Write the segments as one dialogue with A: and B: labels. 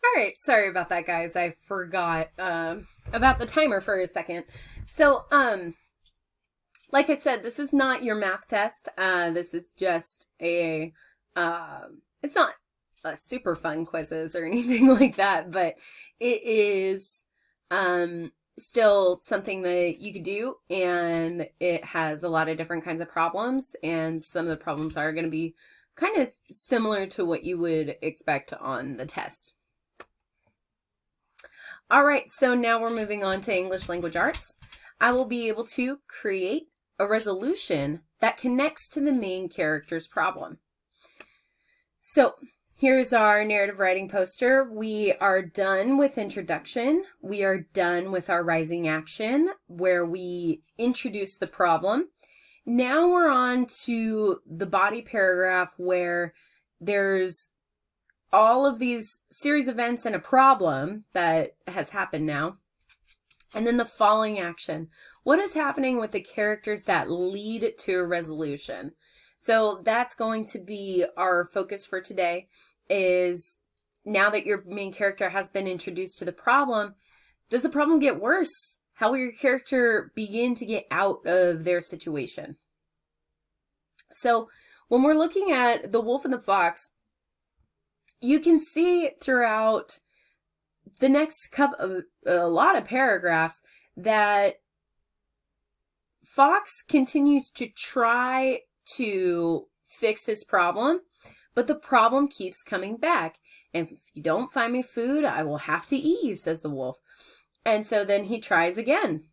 A: All right, sorry about that, guys. I forgot about the timer for a second. So, like I said, this is not your math test. This is just it's not a super fun quizzes or anything like that, but it is still something that you could do, and it has a lot of different kinds of problems, and some of the problems are going to be kind of similar to what you would expect on the test. All right, so now we're moving on to English Language Arts. I will be able to create a resolution that connects to the main character's problem. So here's our narrative writing poster. We are done with introduction. We are done with our rising action where we introduce the problem. Now we're on to the body paragraph where there's all of these series of events and a problem that has happened now. And then the following action. What is happening with the characters that lead to a resolution? So that's going to be our focus for today, is now that your main character has been introduced to the problem, does the problem get worse? How will your character begin to get out of their situation? So when we're looking at The Wolf and the Fox, you can see throughout the next couple of a lot of paragraphs that Fox continues to try to fix his problem, but the problem keeps coming back. And if you don't find me food, I will have to eat you, says the wolf. And so then he tries again.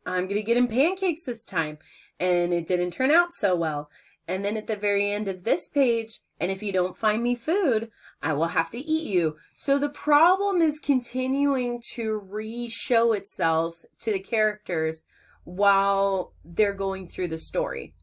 A: I'm going to get him pancakes this time. And it didn't turn out so well. And then at the very end of this page, and if you don't find me food, I will have to eat you. So the problem is continuing to re-show itself to the characters while they're going through the story.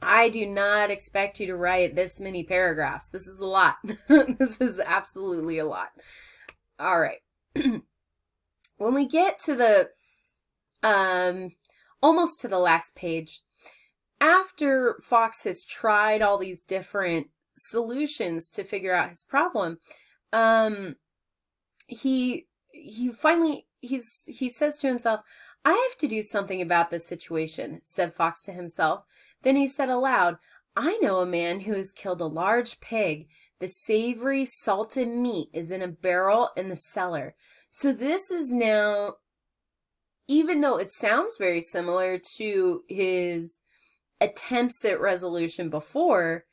A: I do not expect you to write this many paragraphs. This is a lot. This is absolutely a lot. All right. When we get to the, almost to the last page, after Fox has tried all these different solutions to figure out his problem, he says to himself, I have to do something about this situation, said Fox to himself. Then he said aloud, I know a man who has killed a large pig. The savory, salted meat is in a barrel in the cellar. So this is now, even though it sounds very similar to his attempts at resolution before,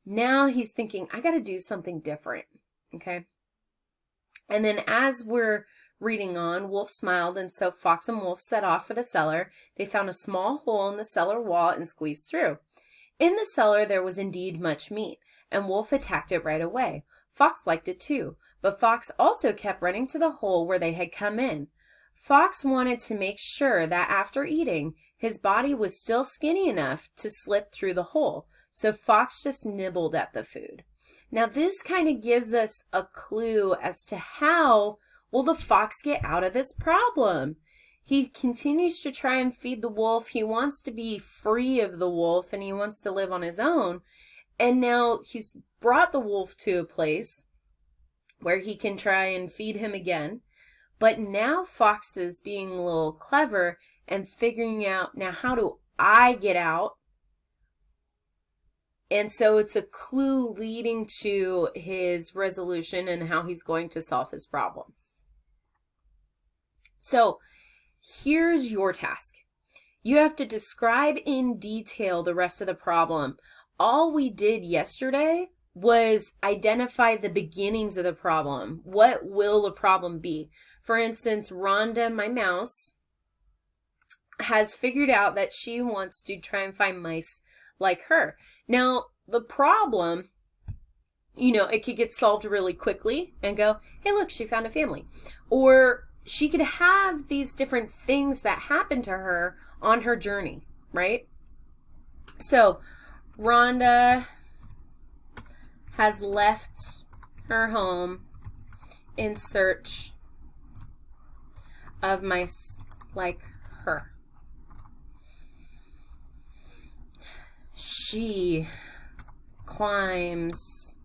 A: now he's thinking, I got to do something different. Okay. And then as we're reading on, Wolf smiled, and so Fox and Wolf set off for the cellar. They found a small hole in the cellar wall and squeezed through. In the cellar there was indeed much meat, and Wolf attacked it right away. Fox liked it too, but Fox also kept running to the hole where they had come in. Fox wanted to make sure that after eating, his body was still skinny enough to slip through the hole, so Fox just nibbled at the food. Now this kind of gives us a clue as to how will the fox get out of this problem. He continues to try and feed the wolf. He wants to be free of the wolf, and he wants to live on his own. And now he's brought the wolf to a place where he can try and feed him again. But now Fox is being a little clever and figuring out, now how do I get out? And so it's a clue leading to his resolution and how he's going to solve his problem. So here's your task. You have to describe in detail the rest of the problem. All we did yesterday was identify the beginnings of the problem. What will the problem be? For instance, Rhonda, my mouse, has figured out that she wants to try and find mice like her. Now, the problem, it could get solved really quickly and go, hey, look, she found a family. Or she could have these different things that happen to her on her journey, right? So, Rhonda has left her home in search of mice like her. She climbs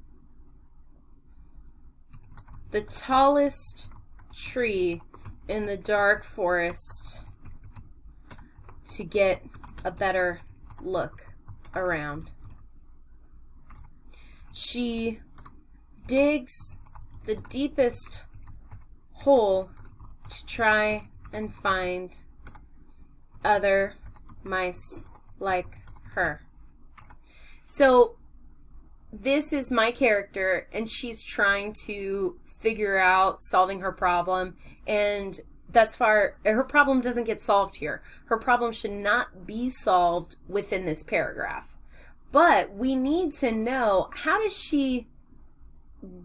A: the tallest tree in the dark forest to get a better look around. She digs the deepest hole to try and find other mice like her. So this is my character, and she's trying to figure out solving her problem, and thus far her problem doesn't get solved here. Her problem should not be solved within this paragraph. But we need to know, how does she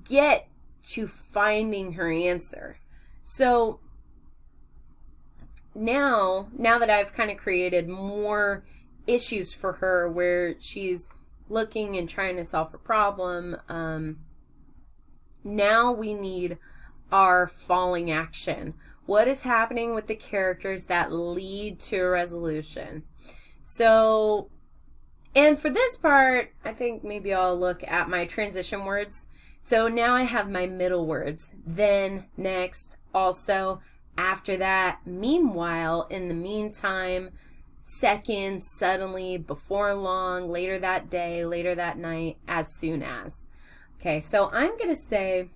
A: get to finding her answer? So now that I've kind of created more issues for her where she's looking and trying to solve her problem, now we need our falling action. What is happening with the characters that lead to a resolution? So, and for this part, I think maybe I'll look at my transition words. So now I have my middle words. Then, next, also, after that, meanwhile, in the meantime, second, suddenly, before long, later that day, later that night, as soon as. Okay, so I'm going to say,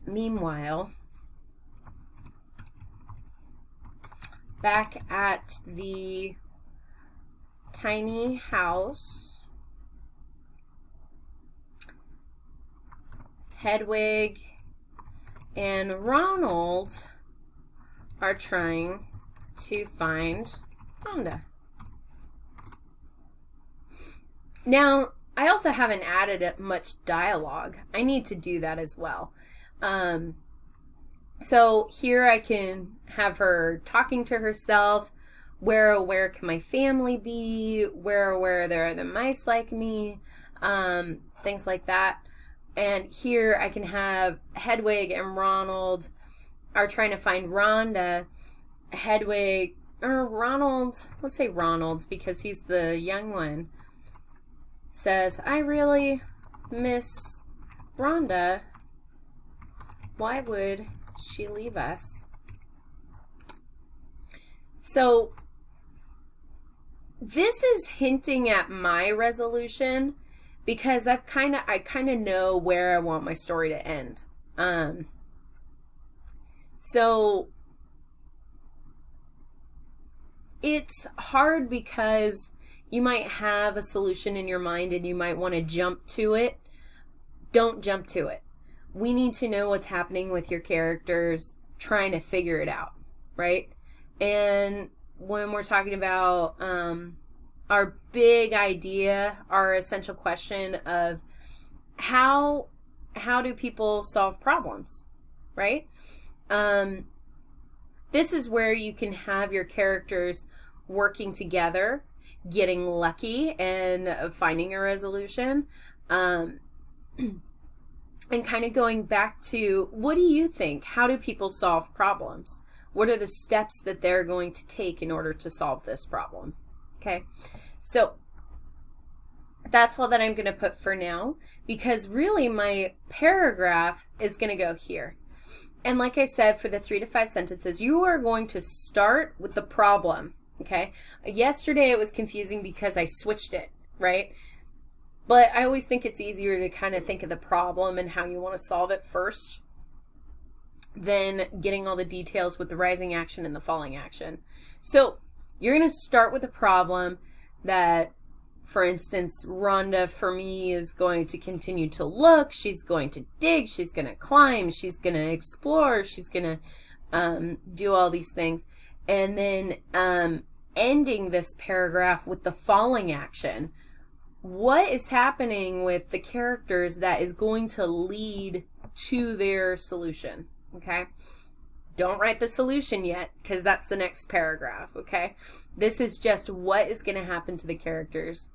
A: meanwhile, back at the tiny house, Hedwig and Ronald are trying to find Rhonda. Now, I also haven't added much dialogue. I need to do that as well. So here I can have her talking to herself. Where can my family be? Where there are the mice like me? Things like that. And here I can have Hedwig and Ronald are trying to find Rhonda. Hedwig, or Ronald, let's say Ronald because he's the young one, says, I really miss Rhonda. Why would she leave us? So this is hinting at my resolution because I kind of know where I want my story to end. So it's hard because you might have a solution in your mind and you might want to jump to it. Don't jump to it. We need to know what's happening with your characters trying to figure it out, right? And when we're talking about our big idea, our essential question of how do people solve problems, right? This is where you can have your characters working together, getting lucky and finding a resolution, and kind of going back to, what do you think? How do people solve problems? What are the steps that they're going to take in order to solve this problem? Okay, so that's all that I'm going to put for now, because really my paragraph is going to go here. And like I said, for the 3 to 5 sentences, you are going to start with the problem, okay? Yesterday it was confusing because I switched it, right? But I always think it's easier to kind of think of the problem and how you want to solve it first than getting all the details with the rising action and the falling action. So you're going to start with a problem that, for instance, Rhonda, for me, is going to continue to look. She's going to dig. She's going to climb. She's going to explore. She's going to do all these things. And then ending this paragraph with the falling action. What is happening with the characters that is going to lead to their solution? Okay? Don't write the solution yet, because that's the next paragraph, okay? This is just what is going to happen to the characters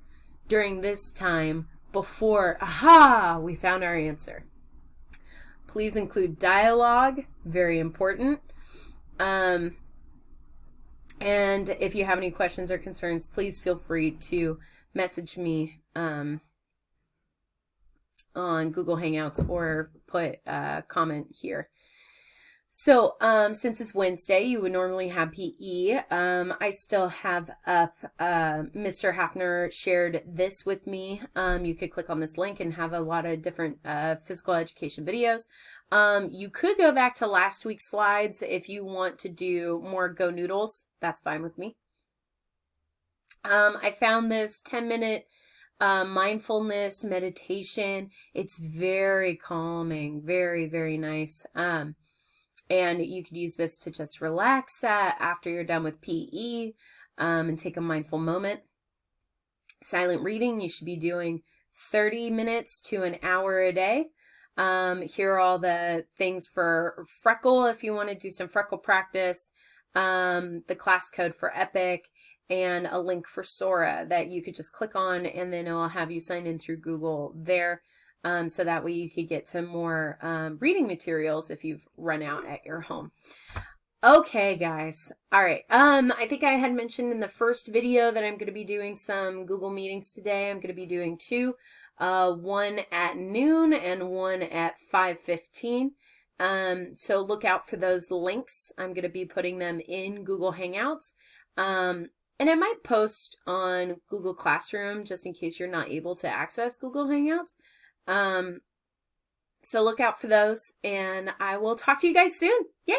A: during this time before, aha, we found our answer. Please include dialogue, very important. And if you have any questions or concerns, please feel free to message me on Google Hangouts or put a comment here. So, since it's Wednesday, you would normally have PE. I still have up, Mr. Hafner shared this with me. You could click on this link and have a lot of different, physical education videos. You could go back to last week's slides if you want to do more Go Noodles. That's fine with me. I found this 10-minute mindfulness meditation. It's very calming, very, very nice. And you could use this to just relax after you're done with PE and take a mindful moment. Silent reading, you should be doing 30 minutes to an hour a day. Here are all the things for Freckle if you want to do some Freckle practice, the class code for Epic, and a link for Sora that you could just click on, and then it'll have you sign in through Google there. So that way you could get some more reading materials if you've run out at your home. Okay, guys. All right. I think I had mentioned in the first video that I'm going to be doing some Google meetings today. I'm going to be doing two, one at noon and one at 5:15. So look out for those links. I'm going to be putting them in Google Hangouts. And I might post on Google Classroom just in case you're not able to access Google Hangouts. So look out for those, and I will talk to you guys soon. Yay!